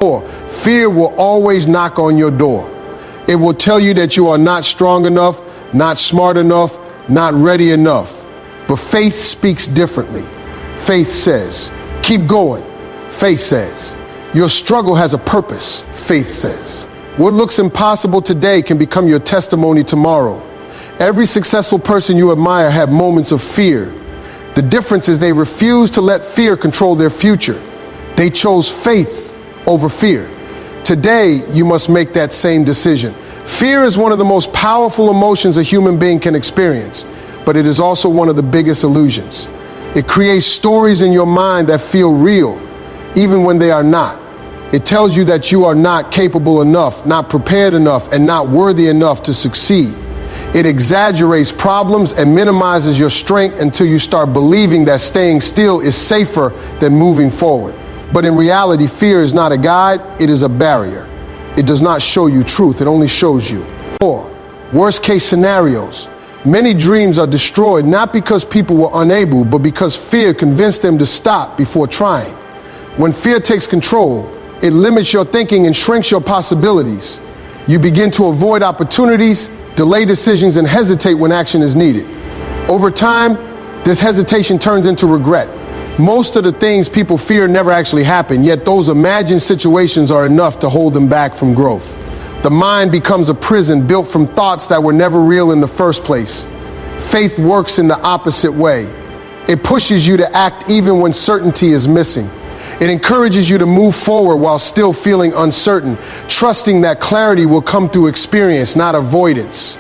4. Fear will always knock on your door. It will tell you that you are not strong enough, not smart enough, not ready enough. But faith speaks differently. Faith says, keep going. Faith says, your struggle has a purpose. Faith says, what looks impossible today can become your testimony tomorrow. Every successful person you admire had moments of fear. The difference is they refused to let fear control their future. They chose faith over fear. Today, you must make that same decision. Fear is one of the most powerful emotions a human being can experience, but it is also one of the biggest illusions. It creates stories in your mind that feel real, even when they are not. It tells you that you are not capable enough, not prepared enough, and not worthy enough to succeed. It exaggerates problems and minimizes your strength until you start believing that staying still is safer than moving forward. But in reality, fear is not a guide, it is a barrier. It does not show you truth, it only shows you. 4. Worst case scenarios. Many dreams are destroyed not because people were unable, but because fear convinced them to stop before trying. When fear takes control, it limits your thinking and shrinks your possibilities. You begin to avoid opportunities, delay decisions, and hesitate when action is needed. Over time, this hesitation turns into regret. Most of the things people fear never actually happen, yet those imagined situations are enough to hold them back from growth. The mind becomes a prison built from thoughts that were never real in the first place. Faith works in the opposite way. It pushes you to act even when certainty is missing. It encourages you to move forward while still feeling uncertain, trusting that clarity will come through experience, not avoidance.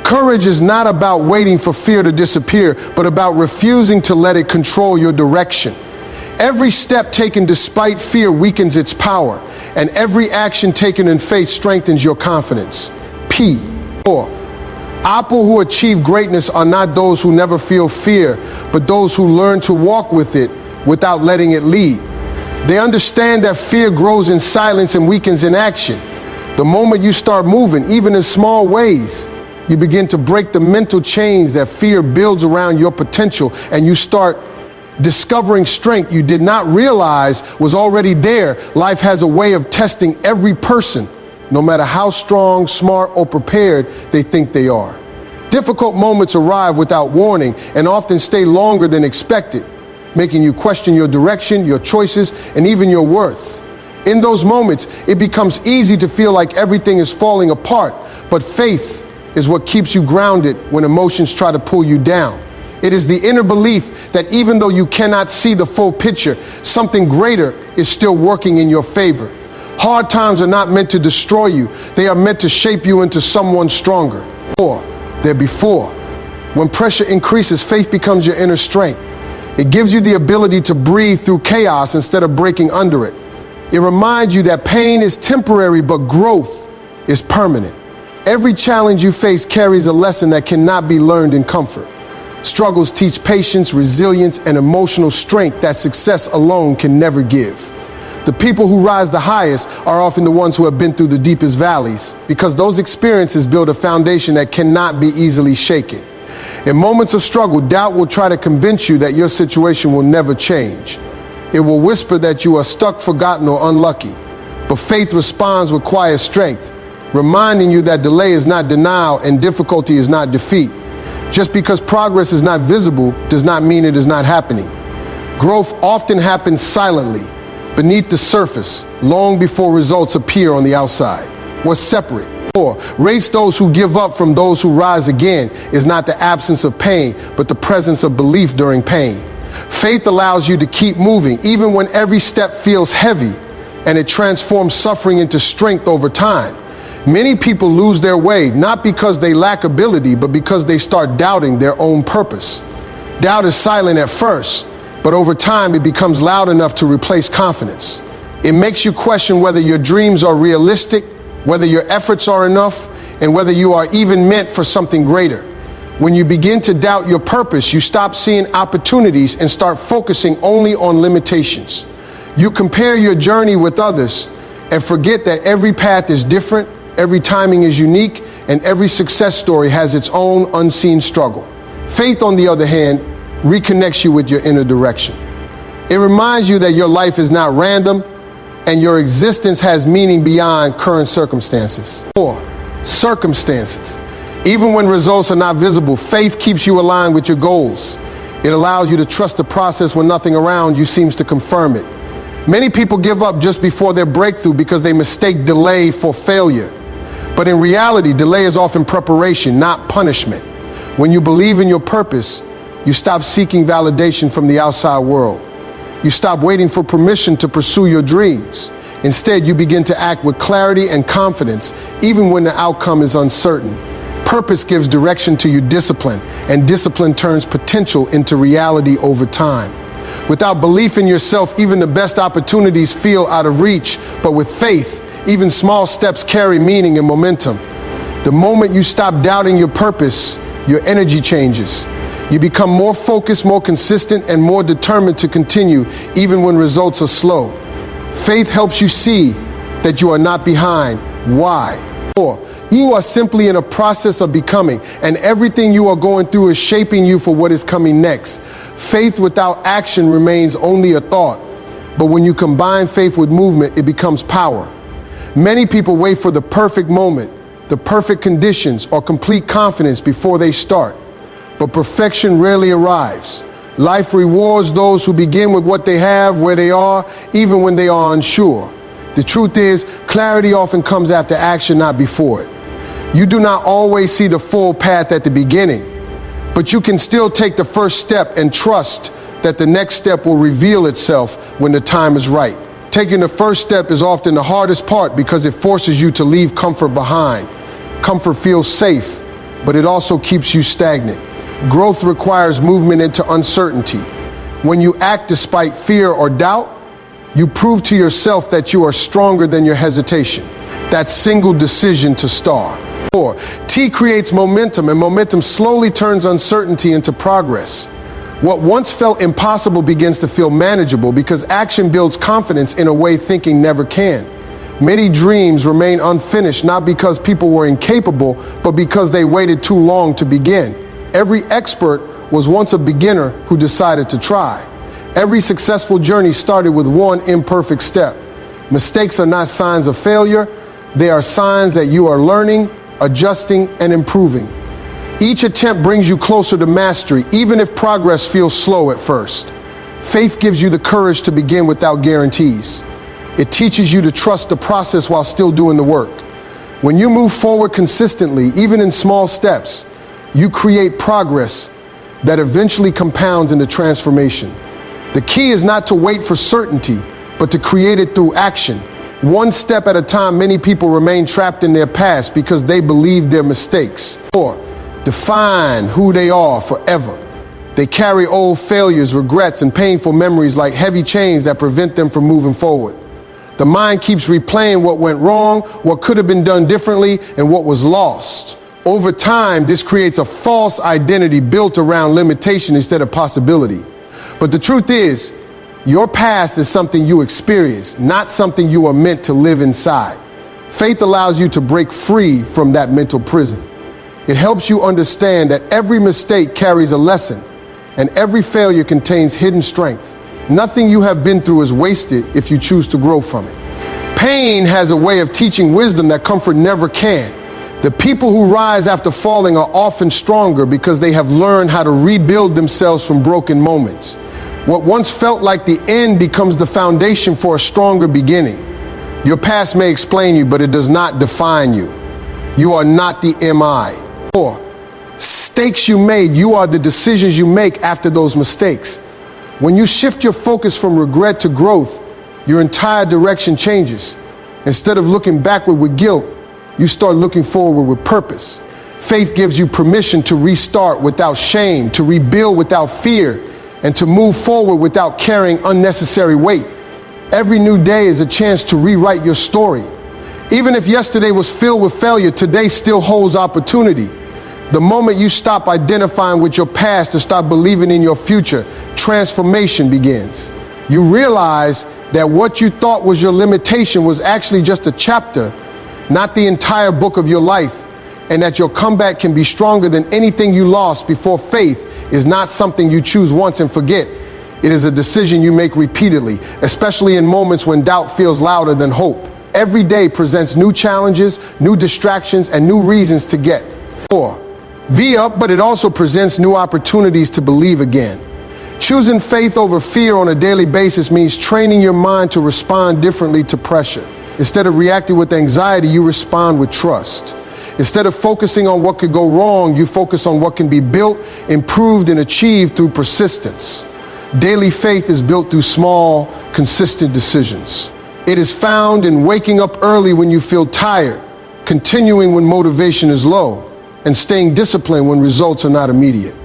Courage is not about waiting for fear to disappear, but about refusing to let it control your direction. Every step taken despite fear weakens its power, and every action taken in faith strengthens your confidence. 4. People who achieve greatness are not those who never feel fear, but those who learn to walk with it without letting it lead. They understand that fear grows in silence and weakens in action. The moment you start moving, even in small ways, you begin to break the mental chains that fear builds around your potential, and you start discovering strength you did not realize was already there. Life has a way of testing every person, no matter how strong, smart, or prepared they think they are. Difficult moments arrive without warning and often stay longer than expected, making you question your direction, your choices, and even your worth. In those moments, it becomes easy to feel like everything is falling apart, but faith is what keeps you grounded when emotions try to pull you down. It is the inner belief that even though you cannot see the full picture, something greater is still working in your favor. Hard times are not meant to destroy you. They are meant to shape you into someone stronger. Before. When pressure increases, faith becomes your inner strength. It gives you the ability to breathe through chaos instead of breaking under it. It reminds you that pain is temporary, but growth is permanent. Every challenge you face carries a lesson that cannot be learned in comfort. Struggles teach patience, resilience, and emotional strength that success alone can never give. The people who rise the highest are often the ones who have been through the deepest valleys, because those experiences build a foundation that cannot be easily shaken. In moments of struggle, doubt will try to convince you that your situation will never change. It will whisper that you are stuck, forgotten, or unlucky. But faith responds with quiet strength, reminding you that delay is not denial and difficulty is not defeat. Just because progress is not visible does not mean it is not happening. Growth often happens silently, beneath the surface, long before results appear on the outside. What's separate? Rates those who give up from those who rise again is not the absence of pain, but the presence of belief during pain. Faith allows you to keep moving, even when every step feels heavy, and it transforms suffering into strength over time. Many people lose their way, not because they lack ability, but because they start doubting their own purpose. Doubt is silent at first, but over time it becomes loud enough to replace confidence. It makes you question whether your dreams are realistic, whether your efforts are enough, and whether you are even meant for something greater. When you begin to doubt your purpose, you stop seeing opportunities and start focusing only on limitations. You compare your journey with others and forget that every path is different, every timing is unique, and every success story has its own unseen struggle. Faith, on the other hand, reconnects you with your inner direction. It reminds you that your life is not random, and your existence has meaning beyond current circumstances. 4. Circumstances. Even when results are not visible, faith keeps you aligned with your goals. It allows you to trust the process when nothing around you seems to confirm it. Many people give up just before their breakthrough because they mistake delay for failure. But in reality, delay is often preparation, not punishment. When you believe in your purpose, you stop seeking validation from the outside world. You stop waiting for permission to pursue your dreams. Instead, you begin to act with clarity and confidence, even when the outcome is uncertain. Purpose gives direction to your discipline, and discipline turns potential into reality over time. Without belief in yourself, even the best opportunities feel out of reach, but with faith, even small steps carry meaning and momentum. The moment you stop doubting your purpose, your energy changes. You become more focused, more consistent, and more determined to continue even when results are slow. Faith helps you see that you are not behind. Why? 4. You are simply in a process of becoming, and everything you are going through is shaping you for what is coming next. Faith without action remains only a thought, but when you combine faith with movement, it becomes power. Many people wait for the perfect moment, the perfect conditions, or complete confidence before they start. But perfection rarely arrives. Life rewards those who begin with what they have, where they are, even when they are unsure. The truth is, clarity often comes after action, not before it. You do not always see the full path at the beginning, but you can still take the first step and trust that the next step will reveal itself when the time is right. Taking the first step is often the hardest part because it forces you to leave comfort behind. Comfort feels safe, but it also keeps you stagnant. Growth requires movement into uncertainty. When you act despite fear or doubt, you prove to yourself that you are stronger than your hesitation. That single decision to start. 4. T creates momentum, and momentum slowly turns uncertainty into progress. What once felt impossible begins to feel manageable because action builds confidence in a way thinking never can. Many dreams remain unfinished not because people were incapable, but because they waited too long to begin. Every expert was once a beginner who decided to try. Every successful journey started with one imperfect step. Mistakes are not signs of failure. They are signs that you are learning, adjusting, and improving. Each attempt brings you closer to mastery, even if progress feels slow at first. Faith gives you the courage to begin without guarantees. It teaches you to trust the process while still doing the work. When you move forward consistently, even in small steps, you create progress that eventually compounds into transformation. The key is not to wait for certainty, but to create it through action. One step at a time, many people remain trapped in their past because they believe their mistakes. 4. Define who they are forever. They carry old failures, regrets, and painful memories like heavy chains that prevent them from moving forward. The mind keeps replaying what went wrong, what could have been done differently, and what was lost. Over time, this creates a false identity built around limitation instead of possibility. But the truth is, your past is something you experience, not something you are meant to live inside. Faith allows you to break free from that mental prison. It helps you understand that every mistake carries a lesson, and every failure contains hidden strength. Nothing you have been through is wasted if you choose to grow from it. Pain has a way of teaching wisdom that comfort never can. The people who rise after falling are often stronger because they have learned how to rebuild themselves from broken moments. What once felt like the end becomes the foundation for a stronger beginning. Your past may explain you, but it does not define you. You are not the MI. 4. Mistakes you made, you are the decisions you make after those mistakes. When you shift your focus from regret to growth, your entire direction changes. Instead of looking backward with guilt, you start looking forward with purpose. Faith gives you permission to restart without shame, to rebuild without fear, and to move forward without carrying unnecessary weight. Every new day is a chance to rewrite your story. Even if yesterday was filled with failure, today still holds opportunity. The moment you stop identifying with your past and start believing in your future, transformation begins. You realize that what you thought was your limitation was actually just a chapter, not the entire book of your life, and that your comeback can be stronger than anything you lost before. Faith is not something you choose once and forget. It is a decision you make repeatedly, especially in moments when doubt feels louder than hope. Every day presents new challenges, new distractions, and new reasons to get more. V up, but it also presents new opportunities to believe again. Choosing faith over fear on a daily basis means training your mind to respond differently to pressure. Instead of reacting with anxiety, you respond with trust. Instead of focusing on what could go wrong, you focus on what can be built, improved, and achieved through persistence. Daily faith is built through small, consistent decisions. It is found in waking up early when you feel tired, continuing when motivation is low, and staying disciplined when results are not immediate.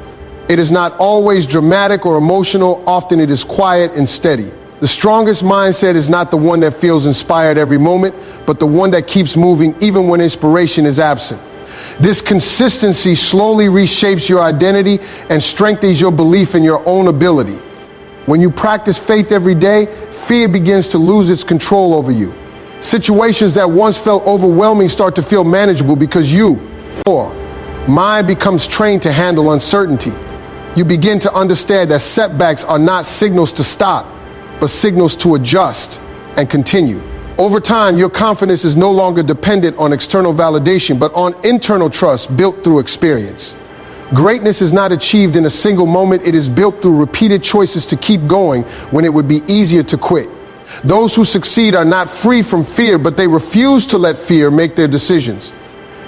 It is not always dramatic or emotional. Often it is quiet and steady. The strongest mindset is not the one that feels inspired every moment, but the one that keeps moving even when inspiration is absent. This consistency slowly reshapes your identity and strengthens your belief in your own ability. When you practice faith every day, fear begins to lose its control over you. Situations that once felt overwhelming start to feel manageable because your mind becomes trained to handle uncertainty. You begin to understand that setbacks are not signals to stop, but signals to adjust and continue. Over time, your confidence is no longer dependent on external validation, but on internal trust built through experience. Greatness is not achieved in a single moment. It is built through repeated choices to keep going when it would be easier to quit. Those who succeed are not free from fear, but they refuse to let fear make their decisions.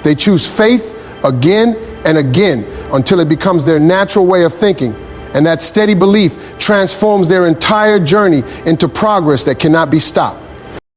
They choose faith again and again until it becomes their natural way of thinking. And that steady belief transforms their entire journey into progress that cannot be stopped.